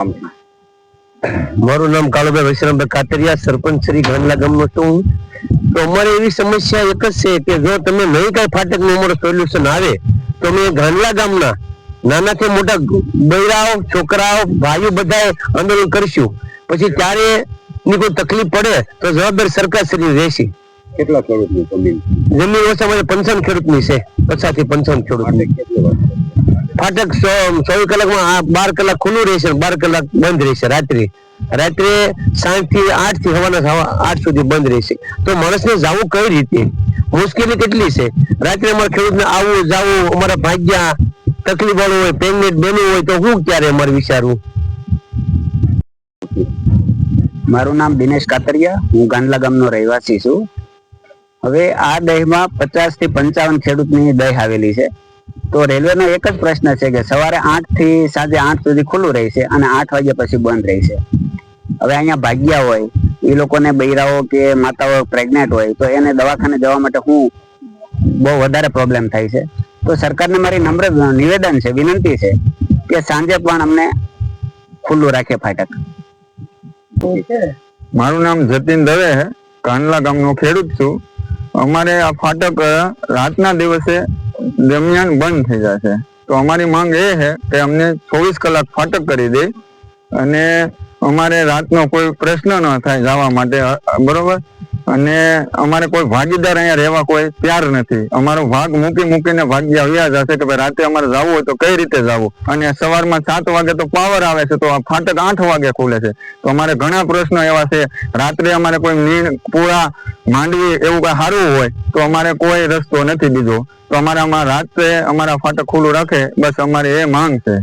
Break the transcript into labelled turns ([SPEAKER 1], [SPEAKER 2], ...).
[SPEAKER 1] મારું નામ કાળુભાઈ વૈશ્રામભાઈ કાતરિયા, સરપંચ શ્રી ગાંડલા ગામનો છું. તો અમારે એવી સમસ્યા એક જ છે કે જો તમે નહીં કઈ ફાટક નું અમારું સોલ્યુશન આવે તો અમે ગાંડલા ગામના નાનાથી મોટા બૈરાઓ, છોકરાઓ, ભાઈઓ બધા આંદોલન કરશું. પછી ત્યારે ની કોઈ તકલીફ પડે તો જવાબદાર સરકાર શ્રી રહેશે.
[SPEAKER 2] કેટલા ખેડૂતની
[SPEAKER 1] જમીન ઓછામાં 55 ખેડૂતની છે. 50 થી 55 ખેડૂત. ફાટક 24 કલાકમાં 12 કલાક ખુલ્લું રહેશે, 12 કલાક બંધ રહેશે. રાત્રે 7 થી 8 થી સવારના 8 સુધી બંધ રહેશે. તો માણસને જવું કઈ રીતે? મુશ્કેલી કેટલી છે. રાત્રે અમારા ખેડૂતને આવવું જવું, અમારા ભાગ્યા તકલીફ વાળું હોય, પ્રેગ્નેન્ટ બેનું હોય તો હું ક્યારે અમારે વિચારવું?
[SPEAKER 3] મારું નામ દિનેશ કાતરિયા, હું ગાંડલા ગામનો રહેવાસી છું. હવે આ દહેમાં 50 થી 55 ખેડૂતની દહ આવેલી છે. તો રેલવેનો એક જ પ્રશ્ન છે કે સવારે 8 થી સાંજે 8 સુધી ખુલ્લું રહેશે અને 8 વાગ્યા પછી બંધ રહેશે. હવે અહીંયા ભાગ્યા હોય, એ લોકોને બૈરાઓ કે માતાઓ પ્રેગ્નેન્ટ હોય તો એને દવાખાને જવા માટે બહુ વધારે પ્રોબ્લેમ થાય છે. તો સરકારને મારી નમ્ર નિવેદન છે, વિનંતી છે કે સાંજે પણ અમને ખુલ્લું રાખે ફાટક.
[SPEAKER 4] મારું નામ જતીન દવે છે, કાંડલા ગામનો ખેડૂત છું. અમારે આ ફાટક રાતના દિવસે દરમિયાન બંધ થઈ જાય છે. તો અમારી માંગ એ છે કે અમને 24 કલાક ફાટક કરી દે અને અમારે રાતનો કોઈ પ્રશ્ન ન થાય જવા માટે, બરોબર. અને અમારે કોઈ ભાગીદાર અહીંયા રહેવા કોઈ તૈયાર નથી. અમારો ભાગ મૂકીને ભાગ્યા વ્યાજ હશે કે ભાઈ રાતે અમારે જવું હોય તો કઈ રીતે જવું. અને સવારમાં 7 વાગે તો પાવર આવે છે, તો આ ફાટક 8 વાગે ખુલે છે. તો અમારે ઘણા પ્રશ્નો એવા છે. રાત્રે અમારે કોઈ પૂળા માંડવી એવું કઈ સારું હોય તો અમારે કોઈ રસ્તો નથી બીજો. તો અમારે રાત્રે અમારા ફાટક ખુલ્લું રાખે, બસ અમારી એ માંગ છે.